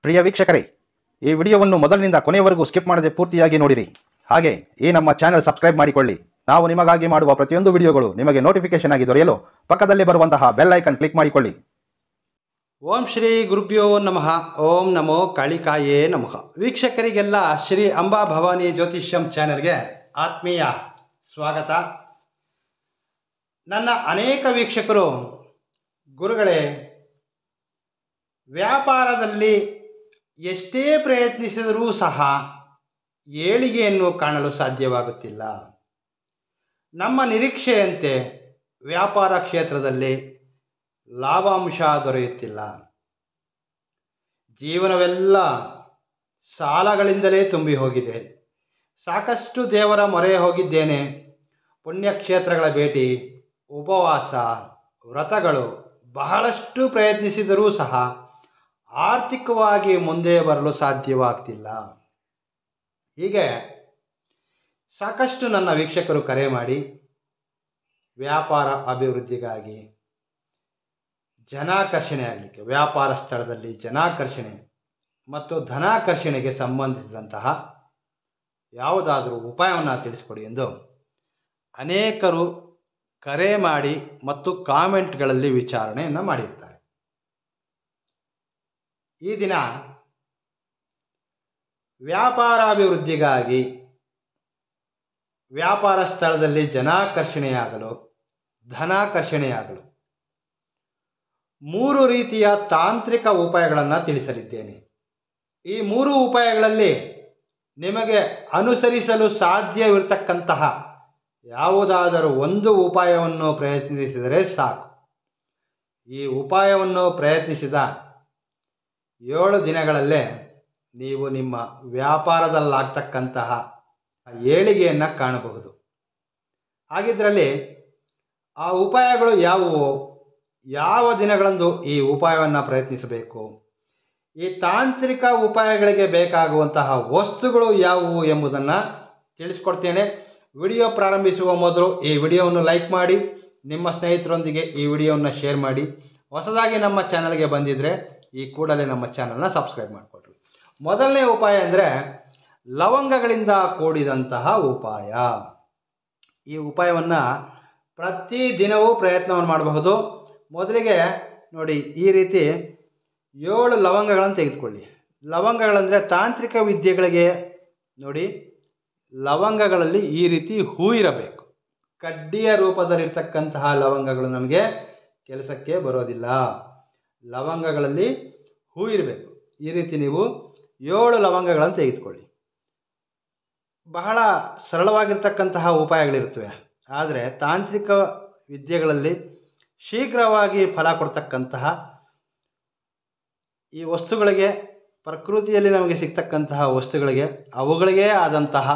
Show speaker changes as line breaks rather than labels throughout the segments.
ಪ್ರಿಯ ವೀಕ್ಷಕರೇ, ಈ ವಿಡಿಯೋವನ್ನು ಮೊದಲಿನಿಂದ ಕೊನೆಯವರೆಗೂ ಸ್ಕಿಪ್ ಮಾಡದೆ ಪೂರ್ತಿಯಾಗಿ ನೋಡಿರಿ. ಹಾಗೆ ಈ ನಮ್ಮ ಚಾನೆಲ್ ಸಬ್ಸ್ಕ್ರೈಬ್ ಮಾಡಿಕೊಳ್ಳಿ. ನಾವು ನಿಮಗಾಗಿ ಮಾಡುವ ಪ್ರತಿಯೊಂದು ವಿಡಿಯೋಗಳು ನಿಮಗೆ ನೋಟಿಫಿಕೇಶನ್ ಆಗಿ ದೊರೆಯಲು ಪಕ್ಕದಲ್ಲಿ ಬರುವಂತಹ ಬೆಲ್ ಐಕನ್ ಕ್ಲಿಕ್ ಮಾಡಿಕೊಳ್ಳಿ.
ಓಂ ಶ್ರೀ ಗುರುಭ್ಯೋ ನಮಃ. ಓಂ ನಮೋ ಕಾಳಿಕಾಯೇ ನಮಃ. ವೀಕ್ಷಕರಿಗೆಲ್ಲ ಶ್ರೀ ಅಂಬಾ ಭವಾನಿ ಜ್ಯೋತಿಷ್ಯಂ ಚಾನೆಲ್ಗೆ ಆತ್ಮೀಯ ಸ್ವಾಗತ. ನನ್ನ ಅನೇಕ ವೀಕ್ಷಕರು, ಗುರುಗಳೇ, ವ್ಯಾಪಾರದಲ್ಲಿ ಎಷ್ಟೇ ಪ್ರಯತ್ನಿಸಿದರೂ ಸಹ ಏಳಿಗೆಯನ್ನು ಕಾಣಲು ಸಾಧ್ಯವಾಗುತ್ತಿಲ್ಲ. ನಮ್ಮ ನಿರೀಕ್ಷೆಯಂತೆ ವ್ಯಾಪಾರ ಕ್ಷೇತ್ರದಲ್ಲಿ ಲಾಭಾಂಶ ದೊರೆಯುತ್ತಿಲ್ಲ. ಜೀವನವೆಲ್ಲ ಸಾಲಗಳಿಂದಲೇ ತುಂಬಿ ಹೋಗಿದೆ. ಸಾಕಷ್ಟು ದೇವರ ಮೊರೆ ಹೋಗಿದ್ದೇನೆ. ಪುಣ್ಯಕ್ಷೇತ್ರಗಳ ಭೇಟಿ, ಉಪವಾಸ, ವ್ರತಗಳು ಬಹಳಷ್ಟು ಪ್ರಯತ್ನಿಸಿದರೂ ಸಹ ಆರ್ಥಿಕವಾಗಿ ಮುಂದೆ ಬರಲು ಸಾಧ್ಯವಾಗ್ತಿಲ್ಲ. ಹೀಗೆ ಸಾಕಷ್ಟು ನನ್ನ ವೀಕ್ಷಕರು ಕರೆ ಮಾಡಿ ವ್ಯಾಪಾರ ಅಭಿವೃದ್ಧಿಗಾಗಿ, ಜನಾಕರ್ಷಣೆ ಆಗಲಿಕ್ಕೆ, ವ್ಯಾಪಾರ ಸ್ಥಳದಲ್ಲಿ ಜನಾಕರ್ಷಣೆ ಮತ್ತು ಧನಾಕರ್ಷಣೆಗೆ ಸಂಬಂಧಿಸಿದಂತಹ ಯಾವುದಾದರೂ ಉಪಾಯವನ್ನು ತಿಳಿಸ್ಕೊಡಿ ಎಂದು ಅನೇಕರು ಕರೆ ಮಾಡಿ ಮತ್ತು ಕಾಮೆಂಟ್ಗಳಲ್ಲಿ ವಿಚಾರಣೆಯನ್ನು ಮಾಡಿರ್ತಾರೆ. ಈ ದಿನ ವ್ಯಾಪಾರಾಭಿವೃದ್ಧಿಗಾಗಿ, ವ್ಯಾಪಾರ ಸ್ಥಳದಲ್ಲಿ ಜನಾಕರ್ಷಣೆಯಾಗಲು, ಧನಾಕರ್ಷಣೆಯಾಗಲು 3 ರೀತಿಯ ತಾಂತ್ರಿಕ ಉಪಾಯಗಳನ್ನು ತಿಳಿಸಲಿದ್ದೇನೆ. ಈ 3 ಉಪಾಯಗಳಲ್ಲಿ ನಿಮಗೆ ಅನುಸರಿಸಲು ಸಾಧ್ಯವಿರತಕ್ಕಂತಹ ಯಾವುದಾದರೂ ಒಂದು ಉಪಾಯವನ್ನು ಪ್ರಯತ್ನಿಸಿದರೆ ಸಾಕು. ಈ ಉಪಾಯವನ್ನು ಪ್ರಯತ್ನಿಸಿದ 7 ದಿನಗಳಲ್ಲೇ ನೀವು ನಿಮ್ಮ ವ್ಯಾಪಾರದಲ್ಲಾಗ್ತಕ್ಕಂತಹ ಏಳಿಗೆಯನ್ನು ಕಾಣಬಹುದು. ಹಾಗಿದ್ರಲ್ಲಿ ಆ ಉಪಾಯಗಳು ಯಾವುವು, ಯಾವ ದಿನಗಳಂದು ಈ ಉಪಾಯವನ್ನು ಪ್ರಯತ್ನಿಸಬೇಕು, ಈ ತಾಂತ್ರಿಕ ಉಪಾಯಗಳಿಗೆ ಬೇಕಾಗುವಂತಹ ವಸ್ತುಗಳು ಯಾವುವು ಎಂಬುದನ್ನು ತಿಳಿಸ್ಕೊಡ್ತೇನೆ. ವಿಡಿಯೋ ಪ್ರಾರಂಭಿಸುವ ಮೊದಲು ಈ ವಿಡಿಯೋವನ್ನು ಲೈಕ್ ಮಾಡಿ, ನಿಮ್ಮ ಸ್ನೇಹಿತರೊಂದಿಗೆ ಈ ವಿಡಿಯೋವನ್ನು ಶೇರ್ ಮಾಡಿ. ಹೊಸದಾಗಿ ನಮ್ಮ ಚಾನಲ್ಗೆ ಬಂದಿದ್ದರೆ ಈ ಕೂಡಲೇ ನಮ್ಮ ಚಾನಲ್ನ ಸಬ್ಸ್ಕ್ರೈಬ್ ಮಾಡಿಕೊಡ್ರಿ. ಮೊದಲನೇ ಉಪಾಯ ಅಂದರೆ ಲವಂಗಗಳಿಂದ ಕೂಡಿದಂತಹ ಉಪಾಯ. ಈ ಉಪಾಯವನ್ನು ಪ್ರತಿದಿನವೂ ಪ್ರಯತ್ನವನ್ನು ಮಾಡಬಹುದು. ಮೊದಲಿಗೆ ನೋಡಿ, ಈ ರೀತಿ 7 ಲವಂಗಗಳನ್ನು ತೆಗೆದುಕೊಳ್ಳಿ. ಲವಂಗಗಳಂದರೆ ತಾಂತ್ರಿಕ ವಿದ್ಯೆಗಳಿಗೆ ನೋಡಿ, ಲವಂಗಗಳಲ್ಲಿ ಈ ರೀತಿ ಹೂ ಇರಬೇಕು. ಕಡ್ಡಿಯ ರೂಪದಲ್ಲಿರ್ತಕ್ಕಂತಹ ಲವಂಗಗಳು ನಮಗೆ ಕೆಲಸಕ್ಕೆ ಬರೋದಿಲ್ಲ. ಲವಂಗಗಳಲ್ಲಿ ಹೂ ಇರಬೇಕು. ಈ ರೀತಿ ನೀವು 7 ಲವಂಗಗಳನ್ನು ತೆಗೆದುಕೊಳ್ಳಿ. ಬಹಳ ಸರಳವಾಗಿರ್ತಕ್ಕಂತಹ ಉಪಾಯಗಳಿರ್ತವೆ, ಆದರೆ ತಾಂತ್ರಿಕ ವಿದ್ಯೆಗಳಲ್ಲಿ ಶೀಘ್ರವಾಗಿ ಫಲ ಕೊಡ್ತಕ್ಕಂತಹ ಈ ವಸ್ತುಗಳಿಗೆ, ಪ್ರಕೃತಿಯಲ್ಲಿ ನಮಗೆ ಸಿಗ್ತಕ್ಕಂತಹ ವಸ್ತುಗಳಿಗೆ ಅವುಗಳಿಗೇ ಆದಂತಹ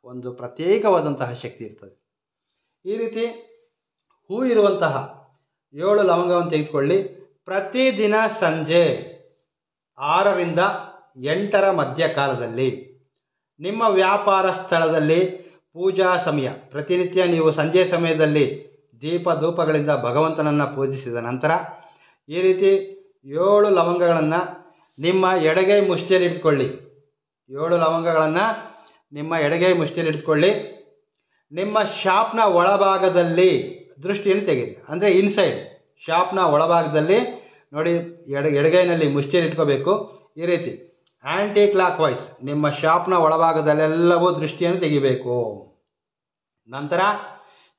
ಒಂದು ಪ್ರತ್ಯೇಕವಾದಂತಹ ಶಕ್ತಿ ಇರ್ತದೆ. ಈ ರೀತಿ ಹೂ ಇರುವಂತಹ 7 ಲವಂಗವನ್ನು ತೆಗೆದುಕೊಳ್ಳಿ. ಪ್ರತಿದಿನ ಸಂಜೆ 6ರಿಂದ 8ರ ಮಧ್ಯಕಾಲದಲ್ಲಿ ನಿಮ್ಮ ವ್ಯಾಪಾರ ಸ್ಥಳದಲ್ಲಿ ಪೂಜಾ ಸಮಯ, ಪ್ರತಿನಿತ್ಯ ನೀವು ಸಂಜೆ ಸಮಯದಲ್ಲಿ ದೀಪ ಧೂಪಗಳಿಂದ ಭಗವಂತನನ್ನು ಪೂಜಿಸಿದ ನಂತರ ಈ ರೀತಿ 7 ಲವಂಗಗಳನ್ನು ನಿಮ್ಮ ಎಡಗೈ ಮುಷ್ಟಿಯಲ್ಲಿ ಇಟ್ಕೊಳ್ಳಿ. 7 ಲವಂಗಗಳನ್ನು ನಿಮ್ಮ ಎಡಗೈ ಮುಷ್ಟಿಯಲ್ಲಿ ಇಟ್ಕೊಳ್ಳಿ. ನಿಮ್ಮ ಶಾಪ್ನ ಒಳಭಾಗದಲ್ಲಿ ದೃಷ್ಟಿಯನ್ನು ತೆಗೆಯಿರಿ, ಅಂದರೆ ಇನ್ಸೈಡ್ ಶಾಪ್ನ ಒಳಭಾಗದಲ್ಲಿ ನೋಡಿ, ಎಡಗೈನಲ್ಲಿ ಮುಷ್ಟಿಯಲ್ಲಿ ಇಟ್ಕೋಬೇಕು. ಈ ರೀತಿ ಆ್ಯಂಟಿ ಕ್ಲಾಕ್ ವೈಸ್ ನಿಮ್ಮ ಶಾಪ್ನ ಒಳಭಾಗದಲ್ಲೆಲ್ಲವೂ ದೃಷ್ಟಿಯನ್ನು ತೆಗಿಬೇಕು. ನಂತರ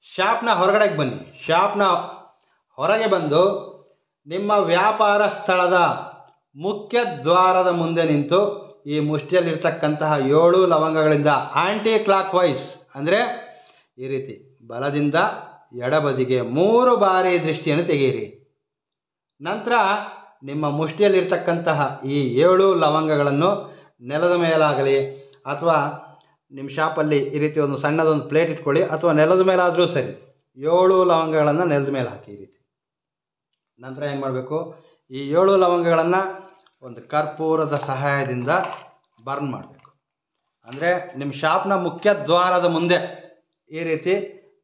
ಶಾಪ್ನ ಹೊರಗಡೆಗೆ ಬನ್ನಿ. ಶಾಪ್ನ ಹೊರಗೆ ಬಂದು ನಿಮ್ಮ ವ್ಯಾಪಾರ ಸ್ಥಳದ ಮುಖ್ಯ ದ್ವಾರದ ಮುಂದೆ ನಿಂತು ಈ ಮುಷ್ಟಿಯಲ್ಲಿರ್ತಕ್ಕಂತಹ 7 ಲವಂಗಗಳಿಂದ ಆ್ಯಂಟಿ ಕ್ಲಾಕ್ ವೈಸ್, ಅಂದರೆ ಈ ರೀತಿ ಬಲದಿಂದ ಎಡಬದಿಗೆ 3 ಬಾರಿ ದೃಷ್ಟಿಯನ್ನು ತೆಗೆಯಿರಿ. ನಂತರ ನಿಮ್ಮ ಮುಷ್ಟಿಯಲ್ಲಿರ್ತಕ್ಕಂತಹ ಈ 7 ಲವಂಗಗಳನ್ನು ನೆಲದ ಮೇಲಾಗಲಿ ಅಥವಾ ನಿಮ್ಮ ಶಾಪಲ್ಲಿ ಈ ರೀತಿ ಒಂದು ಸಣ್ಣದೊಂದು ಪ್ಲೇಟ್ ಇಟ್ಕೊಳ್ಳಿ, ಅಥವಾ ನೆಲದ ಮೇಲಾದರೂ ಸರಿ, 7 ಲವಂಗಗಳನ್ನು ನೆಲದ ಮೇಲೆ ಹಾಕಿ ಈ ರೀತಿ. ನಂತರ ಏನು ಮಾಡಬೇಕು, ಈ 7 ಲವಂಗಗಳನ್ನು ಒಂದು ಕರ್ಪೂರದ ಸಹಾಯದಿಂದ ಬರ್ನ್ ಮಾಡಬೇಕು. ಅಂದರೆ ನಿಮ್ಮ ಶಾಪ್ನ ಮುಖ್ಯ ದ್ವಾರದ ಮುಂದೆ ಈ ರೀತಿ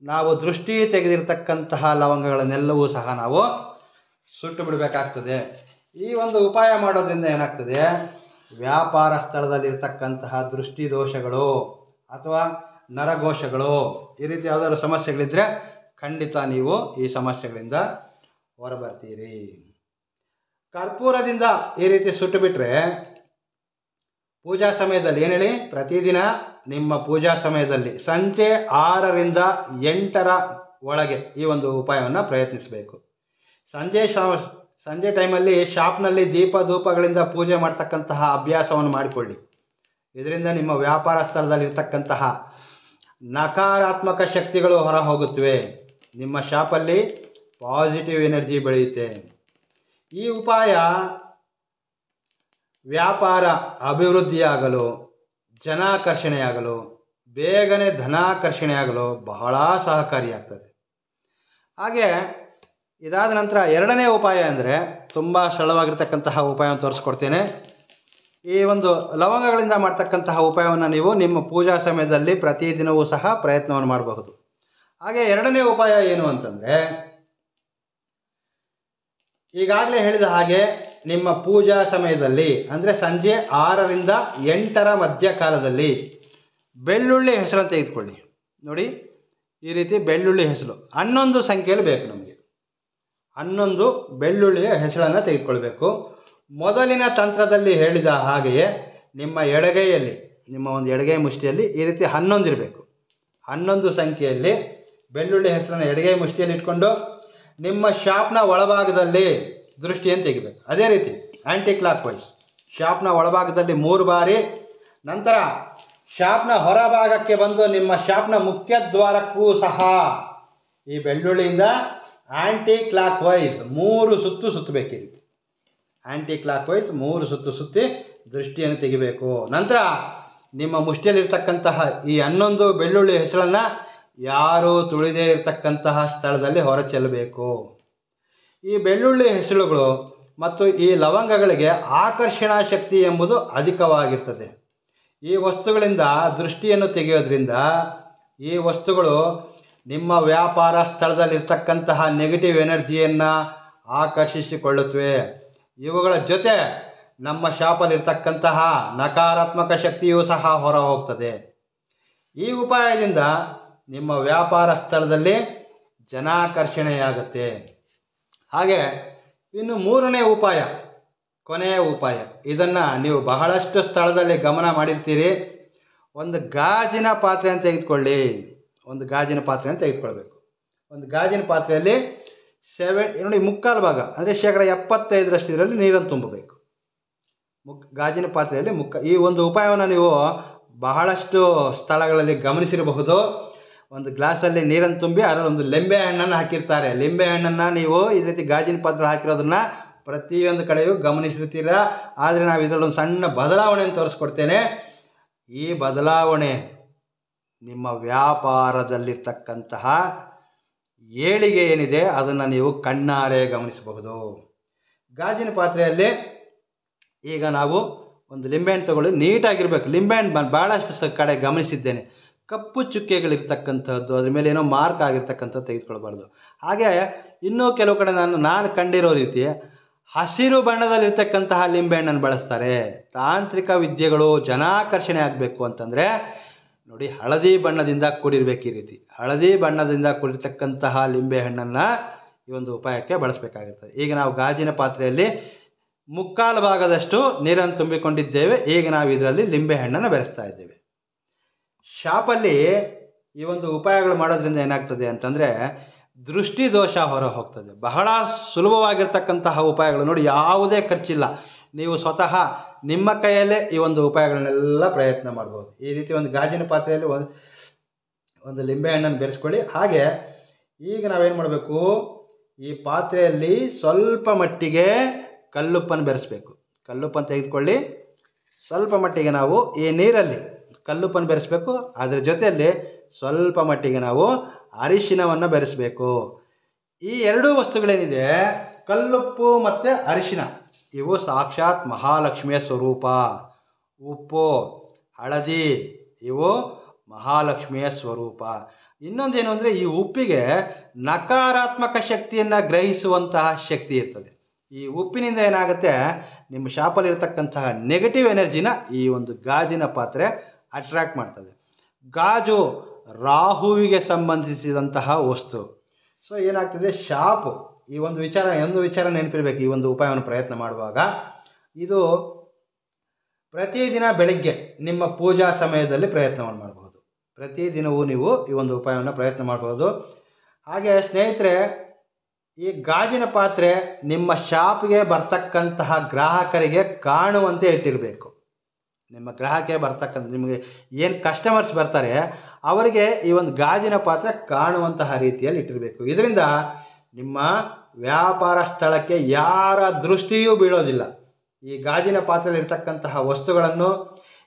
ನಾವು ದೃಷ್ಟಿ ತೆಗೆದಿರ್ತಕ್ಕಂತಹ ಲವಂಗಗಳನ್ನೆಲ್ಲವೂ ಸಹ ನಾವು ಸುಟ್ಟು ಬಿಡಬೇಕಾಗ್ತದೆ. ಈ ಒಂದು ಉಪಾಯ ಮಾಡೋದ್ರಿಂದ ಏನಾಗ್ತದೆ, ವ್ಯಾಪಾರ ಸ್ಥಳದಲ್ಲಿರ್ತಕ್ಕಂತಹ ದೃಷ್ಟಿದೋಷಗಳು ಅಥವಾ ನರಘೋಷಗಳು ಈ ರೀತಿ ಯಾವುದಾದ್ರು ಸಮಸ್ಯೆಗಳಿದ್ದರೆ ಖಂಡಿತ ನೀವು ಈ ಸಮಸ್ಯೆಗಳಿಂದ ಹೊರಬರ್ತೀರಿ. ಕರ್ಪೂರದಿಂದ ಈ ರೀತಿ ಸುಟ್ಟು ಬಿಟ್ಟರೆ ಪೂಜಾ ಸಮಯದಲ್ಲಿ ಏನು ಹೇಳಿ, ಪ್ರತಿದಿನ ನಿಮ್ಮ ಪೂಜಾ ಸಮಯದಲ್ಲಿ ಸಂಜೆ 6ರಿಂದ 8ರ ಒಳಗೆ ಈ ಒಂದು ಉಪಾಯವನ್ನು ಪ್ರಯತ್ನಿಸಬೇಕು. ಸಂಜೆ ಟೈಮಲ್ಲಿ ಶಾಪ್ನಲ್ಲಿ ದೀಪ ಧೂಪಗಳಿಂದ ಪೂಜೆ ಮಾಡ್ತಕ್ಕಂತಹ ಅಭ್ಯಾಸವನ್ನು ಮಾಡಿಕೊಳ್ಳಿ. ಇದರಿಂದ ನಿಮ್ಮ ವ್ಯಾಪಾರ ಸ್ಥಳದಲ್ಲಿರ್ತಕ್ಕಂತಹ ನಕಾರಾತ್ಮಕ ಶಕ್ತಿಗಳು ಹೊರ ಹೋಗುತ್ತವೆ. ನಿಮ್ಮ ಶಾಪಲ್ಲಿ ಪಾಸಿಟಿವ್ ಎನರ್ಜಿ ಬೆಳೆಯುತ್ತೆ. ಈ ಉಪಾಯ ವ್ಯಾಪಾರ ಅಭಿವೃದ್ಧಿಯಾಗಲು, ಜನಾಕರ್ಷಣೆಯಾಗಲು, ಬೇಗನೆ ಧನಾಕರ್ಷಣೆಯಾಗಲು ಬಹಳ ಸಹಕಾರಿಯಾಗ್ತದೆ. ಹಾಗೆ ಇದಾದ ನಂತರ 2ನೇ ಉಪಾಯ ಅಂದರೆ ತುಂಬ ಸರಳವಾಗಿರ್ತಕ್ಕಂತಹ ಉಪಾಯವನ್ನು ತೋರಿಸ್ಕೊಡ್ತೇನೆ. ಈ ಒಂದು ಲವಂಗಗಳಿಂದ ಮಾಡ್ತಕ್ಕಂತಹ ಉಪಾಯವನ್ನು ನೀವು ನಿಮ್ಮ ಪೂಜಾ ಸಮಯದಲ್ಲಿ ಪ್ರತಿದಿನವೂ ಸಹ ಪ್ರಯತ್ನವನ್ನು ಮಾಡಬಹುದು. ಹಾಗೆ 2ನೇ ಉಪಾಯ ಏನು ಅಂತಂದರೆ, ಈಗಾಗಲೇ ಹೇಳಿದ ಹಾಗೆ ನಿಮ್ಮ ಪೂಜಾ ಸಮಯದಲ್ಲಿ ಅಂದರೆ ಸಂಜೆ 6ರಿಂದ 8ರ ಮಧ್ಯಕಾಲದಲ್ಲಿ ಬೆಳ್ಳುಳ್ಳಿ ಹೆಸರನ್ನು ತೆಗೆದುಕೊಳ್ಳಿ. ನೋಡಿ, ಈ ರೀತಿ ಬೆಳ್ಳುಳ್ಳಿ ಹೆಸರು 11 ಸಂಖ್ಯೆಯಲ್ಲಿ ಬೇಕು ನಮಗೆ. 11 ಬೆಳ್ಳುಳ್ಳಿಯ ಹೆಸರನ್ನು ತೆಗೆದುಕೊಳ್ಬೇಕು. ಮೊದಲಿನ ತಂತ್ರದಲ್ಲಿ ಹೇಳಿದ ಹಾಗೆಯೇ ನಿಮ್ಮ ಎಡಗೈಯಲ್ಲಿ, ನಿಮ್ಮ ಒಂದು ಎಡಗೈ ಮುಷ್ಟಿಯಲ್ಲಿ ಈ ರೀತಿ 11 ಇರಬೇಕು. 11 ಸಂಖ್ಯೆಯಲ್ಲಿ ಬೆಳ್ಳುಳ್ಳಿ ಹೆಸರನ್ನು ಎಡಗೈ ಮುಷ್ಟಿಯಲ್ಲಿ ಇಟ್ಕೊಂಡು ನಿಮ್ಮ ಶಾಪ್ನ ಒಳಭಾಗದಲ್ಲಿ ದೃಷ್ಟಿಯನ್ನು ತೆಗಿಬೇಕು. ಅದೇ ರೀತಿ ಆ್ಯಂಟಿ ಕ್ಲಾಕ್ ವೈಸ್ ಶಾಪ್ನ ಒಳಭಾಗದಲ್ಲಿ 3 ಬಾರಿ, ನಂತರ ಶಾಪ್ನ ಹೊರಭಾಗಕ್ಕೆ ಬಂದು ನಿಮ್ಮ ಶಾಪ್ನ ಮುಖ್ಯ ದ್ವಾರಕ್ಕೂ ಸಹ ಈ ಬೆಳ್ಳುಳ್ಳಿಯಿಂದ ಆ್ಯಂಟಿ ಕ್ಲಾಕ್ ವೈಸ್ 3 ಸುತ್ತು ಸುತ್ತಬೇಕು. ಈ ರೀತಿ ಆ್ಯಂಟಿ ಕ್ಲಾಕ್ ವೈಸ್ 3 ಸುತ್ತು ಸುತ್ತಿ ದೃಷ್ಟಿಯನ್ನು ತೆಗಿಬೇಕು. ನಂತರ ನಿಮ್ಮ ಮುಷ್ಟಿಯಲ್ಲಿರ್ತಕ್ಕಂತಹ ಈ 11 ಬೆಳ್ಳುಳ್ಳಿ ಹೆಸರನ್ನು ಯಾರೂ ತುಳಿದೇ ಇರತಕ್ಕಂತಹ ಸ್ಥಳದಲ್ಲಿ ಹೊರ ಚೆಲ್ಲಬೇಕು. ಈ ಬೆಳ್ಳುಳ್ಳಿ ಹೆಸರುಗಳು ಮತ್ತು ಈ ಲವಂಗಗಳಿಗೆ ಆಕರ್ಷಣಾ ಶಕ್ತಿ ಎಂಬುದು ಅಧಿಕವಾಗಿರ್ತದೆ. ಈ ವಸ್ತುಗಳಿಂದ ದೃಷ್ಟಿಯನ್ನು ತೆಗೆಯೋದ್ರಿಂದ ಈ ವಸ್ತುಗಳು ನಿಮ್ಮ ವ್ಯಾಪಾರ ಸ್ಥಳದಲ್ಲಿರ್ತಕ್ಕಂತಹ ನೆಗೆಟಿವ್ ಎನರ್ಜಿಯನ್ನು ಆಕರ್ಷಿಸಿಕೊಳ್ಳುತ್ತವೆ. ಇವುಗಳ ಜೊತೆ ನಮ್ಮ ಶಾಪಲ್ಲಿರ್ತಕ್ಕಂತಹ ನಕಾರಾತ್ಮಕ ಶಕ್ತಿಯೂ ಸಹ ಹೊರ ಹೋಗ್ತದೆ. ಈ ಉಪಾಯದಿಂದ ನಿಮ್ಮ ವ್ಯಾಪಾರ ಸ್ಥಳದಲ್ಲಿ ಜನಾಕರ್ಷಣೆಯಾಗುತ್ತೆ. ಹಾಗೆ ಇನ್ನು 3ನೇ ಉಪಾಯ, ಕೊನೆಯ ಉಪಾಯ, ಇದನ್ನು ನೀವು ಬಹಳಷ್ಟು ಸ್ಥಳದಲ್ಲಿ ಗಮನ ಮಾಡಿರ್ತೀರಿ. ಒಂದು ಗಾಜಿನ ಪಾತ್ರೆಯನ್ನು ತೆಗೆದುಕೊಳ್ಳಿ. ಒಂದು ಗಾಜಿನ ಪಾತ್ರೆಯನ್ನು ತೆಗೆದುಕೊಳ್ಬೇಕು. ಒಂದು ಗಾಜಿನ ಪಾತ್ರೆಯಲ್ಲಿ ನೋಡಿ, ಮುಕ್ಕಾಲು ಭಾಗ ಅಂದರೆ 75% ಇದರಲ್ಲಿ ನೀರನ್ನು ತುಂಬಬೇಕು. ಗಾಜಿನ ಪಾತ್ರೆಯಲ್ಲಿ ಈ ಒಂದು ಉಪಾಯವನ್ನು ನೀವು ಬಹಳಷ್ಟು ಸ್ಥಳಗಳಲ್ಲಿ ಗಮನಿಸಿರಬಹುದು. ಒಂದು ಗ್ಲಾಸಲ್ಲಿ ನೀರನ್ನು ತುಂಬಿ ಅದರಲ್ಲಿ ಒಂದು ಲಿಂಬೆ ಹಣ್ಣನ್ನು ಹಾಕಿರ್ತಾರೆ. ಲಿಂಬೆ ಹಣ್ಣನ್ನು ನೀವು ಈ ರೀತಿ ಗಾಜಿನ ಪಾತ್ರೆ ಹಾಕಿರೋದನ್ನು ಪ್ರತಿಯೊಂದು ಕಡೆಯೂ ಗಮನಿಸಿರ್ತೀರ. ಆದರೆ ನಾವು ಇದರಲ್ಲೊಂದು ಸಣ್ಣ ಬದಲಾವಣೆಯನ್ನು ತೋರಿಸ್ಕೊಡ್ತೇನೆ. ಈ ಬದಲಾವಣೆ ನಿಮ್ಮ ವ್ಯಾಪಾರದಲ್ಲಿರ್ತಕ್ಕಂತಹ ಏಳಿಗೆ ಏನಿದೆ ಅದನ್ನು ನೀವು ಕಣ್ಣಾರೆ ಗಮನಿಸಬಹುದು. ಗಾಜಿನ ಪಾತ್ರೆಯಲ್ಲಿ ಈಗ ನಾವು ಒಂದು ಲಿಂಬೆಹಣ್ಣು ತಗೊಳ್ಳಿ, ನೀಟಾಗಿರಬೇಕು. ಲಿಂಬೆಹಣ್ಣು ಭಾಳಷ್ಟು ಕಡೆ ಗಮನಿಸಿದ್ದೇನೆ, ಕಪ್ಪು ಚುಕ್ಕೆಗಳಿರ್ತಕ್ಕಂಥದ್ದು, ಅದ್ರ ಮೇಲೆ ಏನೋ ಮಾರ್ಕ್ ಆಗಿರ್ತಕ್ಕಂಥದ್ದು ತೆಗೆದುಕೊಳ್ಬಾರ್ದು. ಹಾಗೆ ಇನ್ನೂ ಕೆಲವು ಕಡೆ ನಾನು ಕಂಡಿರೋ ರೀತಿ ಹಸಿರು ಬಣ್ಣದಲ್ಲಿರ್ತಕ್ಕಂತಹ ಲಿಂಬೆಹಣ್ಣನ್ನು ಬಳಸ್ತಾರೆ. ತಾಂತ್ರಿಕ ವಿದ್ಯೆಗಳು ಜನಾಕರ್ಷಣೆ ಆಗಬೇಕು ಅಂತಂದರೆ ನೋಡಿ, ಹಳದಿ ಬಣ್ಣದಿಂದ ಕೂಡಿರಬೇಕು. ಈ ರೀತಿ ಹಳದಿ ಬಣ್ಣದಿಂದ ಕೂಡಿರ್ತಕ್ಕಂತಹ ಲಿಂಬೆಹಣ್ಣನ್ನು ಈ ಒಂದು ಉಪಾಯಕ್ಕೆ ಬಳಸಬೇಕಾಗುತ್ತದೆ. ಈಗ ನಾವು ಗಾಜಿನ ಪಾತ್ರೆಯಲ್ಲಿ ಮುಕ್ಕಾಲು ಭಾಗದಷ್ಟು ನೀರನ್ನು ತುಂಬಿಕೊಂಡಿದ್ದೇವೆ. ಈಗ ನಾವು ಇದರಲ್ಲಿ ಲಿಂಬೆಹಣ್ಣನ್ನು ಬೆರೆಸ್ತಾ ಇದ್ದೇವೆ. ಶಾಪಲ್ಲಿ ಈ ಒಂದು ಉಪಾಯಗಳು ಮಾಡೋದ್ರಿಂದ ಏನಾಗ್ತದೆ ಅಂತಂದರೆ ದೃಷ್ಟಿದೋಷ ಹೊರ ಹೋಗ್ತದೆ. ಬಹಳ ಸುಲಭವಾಗಿರ್ತಕ್ಕಂತಹ ಉಪಾಯಗಳು ನೋಡಿ, ಯಾವುದೇ ಖರ್ಚಿಲ್ಲ. ನೀವು ಸ್ವತಃ ನಿಮ್ಮ ಕೈಯಲ್ಲೇ ಈ ಒಂದು ಉಪಾಯಗಳನ್ನೆಲ್ಲ ಪ್ರಯತ್ನ ಮಾಡ್ಬೋದು. ಈ ರೀತಿ ಒಂದು ಗಾಜಿನ ಪಾತ್ರೆಯಲ್ಲಿ ಒಂದು ಲಿಂಬೆಹಣ್ಣನ್ನು ಬೆರೆಸ್ಕೊಳ್ಳಿ. ಹಾಗೆ ಈಗ ನಾವೇನು ಮಾಡಬೇಕು, ಈ ಪಾತ್ರೆಯಲ್ಲಿ ಸ್ವಲ್ಪ ಮಟ್ಟಿಗೆ ಕಲ್ಲುಪ್ಪನ್ನು ಬೆರೆಸಬೇಕು. ಕಲ್ಲುಪ್ಪನ್ನು ತೆಗೆದುಕೊಳ್ಳಿ. ಸ್ವಲ್ಪ ಮಟ್ಟಿಗೆ ನಾವು ಈ ನೀರಲ್ಲಿ ಕಲ್ಲುಪ್ಪನ್ನು ಬೆರೆಸಬೇಕು. ಅದರ ಜೊತೆಯಲ್ಲಿ ಸ್ವಲ್ಪ ಮಟ್ಟಿಗೆ ನಾವು ಅರಿಶಿನವನ್ನು ಬೆರೆಸಬೇಕು. ಈ ಎರಡೂ ವಸ್ತುಗಳೇನಿದೆ, ಕಲ್ಲುಪ್ಪು ಮತ್ತು ಅರಿಶಿನ, ಇವು ಸಾಕ್ಷಾತ್ ಮಹಾಲಕ್ಷ್ಮಿಯ ಸ್ವರೂಪ. ಉಪ್ಪು, ಹಳದಿ ಇವು ಮಹಾಲಕ್ಷ್ಮಿಯ ಸ್ವರೂಪ. ಇನ್ನೊಂದೇನು ಅಂದರೆ ಈ ಉಪ್ಪಿಗೆ ನಕಾರಾತ್ಮಕ ಶಕ್ತಿಯನ್ನು ಗ್ರಹಿಸುವಂತಹ ಶಕ್ತಿ ಇರ್ತದೆ. ಈ ಉಪ್ಪಿನಿಂದ ಏನಾಗುತ್ತೆ, ನಿಮ್ಮ ಶಾಪಲ್ಲಿರ್ತಕ್ಕಂತಹ ನೆಗೆಟಿವ್ ಎನರ್ಜಿನ ಈ ಒಂದು ಗಾಜಿನ ಪಾತ್ರೆ ಅಟ್ರ್ಯಾಕ್ಟ್ ಮಾಡ್ತದೆ. ಗಾಜು ರಾಹುವಿಗೆ ಸಂಬಂಧಿಸಿದಂತಹ ವಸ್ತು. ಸೊ ಏನಾಗ್ತದೆ, ಶಾಪು ಈ ಒಂದು ವಿಚಾರ ನೆನಪಿರಬೇಕು. ಈ ಒಂದು ಉಪಾಯವನ್ನು ಪ್ರಯತ್ನ ಮಾಡುವಾಗ ಇದು ಪ್ರತಿದಿನ ಬೆಳಗ್ಗೆ ನಿಮ್ಮ ಪೂಜಾ ಸಮಯದಲ್ಲಿ ಪ್ರಯತ್ನವನ್ನು ಮಾಡಬಹುದು. ಪ್ರತಿದಿನವೂ ನೀವು ಈ ಒಂದು ಉಪಾಯವನ್ನು ಪ್ರಯತ್ನ ಮಾಡಬಹುದು. ಹಾಗೆ ಸ್ನೇಹಿತರೆ, ಈ ಗಾಜಿನ ಪಾತ್ರೆ ನಿಮ್ಮ ಶಾಪ್ಗೆ ಬರ್ತಕ್ಕಂತಹ ಗ್ರಾಹಕರಿಗೆ ಕಾಣುವಂತೆ ಇಟ್ಟಿರಬೇಕು. ನಿಮ್ಮ ಗ್ರಾಹಕರಿಗೆ ಬರ್ತಕ್ಕಂಥ ನಿಮಗೆ ಏನು ಕಸ್ಟಮರ್ಸ್ ಬರ್ತಾರೆ ಅವರಿಗೆ ಈ ಒಂದು ಗಾಜಿನ ಪಾತ್ರೆ ಕಾಣುವಂತಹ ರೀತಿಯಲ್ಲಿ ಇಟ್ಟಿರಬೇಕು. ಇದರಿಂದ ನಿಮ್ಮ ವ್ಯಾಪಾರ ಸ್ಥಳಕ್ಕೆ ಯಾರ ದೃಷ್ಟಿಯೂ ಬೀಳೋದಿಲ್ಲ. ಈ ಗಾಜಿನ ಪಾತ್ರೆಯಲ್ಲಿ ಇರ್ತಕ್ಕಂತಹ ವಸ್ತುಗಳನ್ನು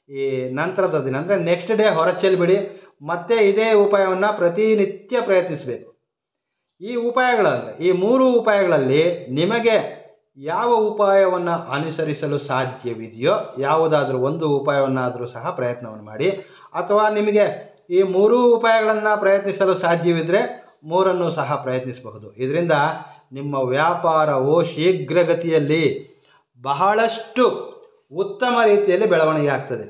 ಈ ನಂತರದ ದಿನ ಅಂದರೆ ನೆಕ್ಸ್ಟ್ ಡೇ ಹೊರಚೆಲ್ಬಿಡಿ. ಮತ್ತೆ ಇದೇ ಉಪಾಯವನ್ನು ಪ್ರತಿನಿತ್ಯ ಪ್ರಯತ್ನಿಸಬೇಕು. ಈ ಉಪಾಯಗಳಂದರೆ ಈ 3 ಉಪಾಯಗಳಲ್ಲಿ ನಿಮಗೆ ಯಾವ ಉಪಾಯವನ್ನು ಅನುಸರಿಸಲು ಸಾಧ್ಯವಿದೆಯೋ ಯಾವುದಾದ್ರೂ ಒಂದು ಉಪಾಯವನ್ನಾದರೂ ಸಹ ಪ್ರಯತ್ನವನ್ನು ಮಾಡಿ. ಅಥವಾ ನಿಮಗೆ ಈ 3 ಉಪಾಯಗಳನ್ನು ಪ್ರಯತ್ನಿಸಲು ಸಾಧ್ಯವಿದ್ದರೆ 3 ಸಹ ಪ್ರಯತ್ನಿಸಬಹುದು. ಇದರಿಂದ ನಿಮ್ಮ ವ್ಯಾಪಾರವು ಶೀಘ್ರಗತಿಯಲ್ಲಿ ಬಹಳಷ್ಟು ಉತ್ತಮ ರೀತಿಯಲ್ಲಿ ಬೆಳವಣಿಗೆ ಆಗ್ತದೆ.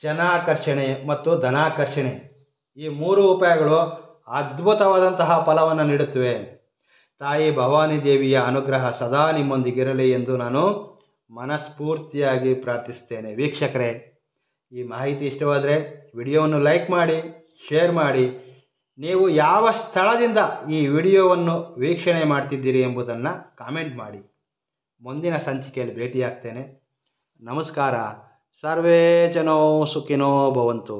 ಜನಾಕರ್ಷಣೆ ಮತ್ತು ಧನಾಕರ್ಷಣೆ ಈ 3 ಉಪಾಯಗಳು ಅದ್ಭುತವಾದಂತಹ ಫಲವನ್ನು ನೀಡುತ್ತವೆ. ತಾಯಿ ಭವಾನಿ ದೇವಿಯ ಅನುಗ್ರಹ ಸದಾ ನಿಮ್ಮೊಂದಿಗಿರಲಿ ಎಂದು ನಾನು ಮನಸ್ಫೂರ್ತಿಯಾಗಿ ಪ್ರಾರ್ಥಿಸ್ತೇನೆ. ವೀಕ್ಷಕರೇ, ಈ ಮಾಹಿತಿ ಇಷ್ಟವಾದರೆ ವಿಡಿಯೋವನ್ನು ಲೈಕ್ ಮಾಡಿ, ಶೇರ್ ಮಾಡಿ. ನೀವು ಯಾವ ಸ್ಥಳದಿಂದ ಈ ವಿಡಿಯೋವನ್ನು ವೀಕ್ಷಣೆ ಮಾಡ್ತಿದ್ದೀರಿ ಎಂಬುದನ್ನು ಕಾಮೆಂಟ್ ಮಾಡಿ. ಮುಂದಿನ ಸಂಚಿಕೆಯಲ್ಲಿ ಭೇಟಿಯಾಗ್ತೇನೆ. ನಮಸ್ಕಾರ. ಸರ್ವೇ ಜನೋ ಸುಖಿನೋ ಭವಂತು.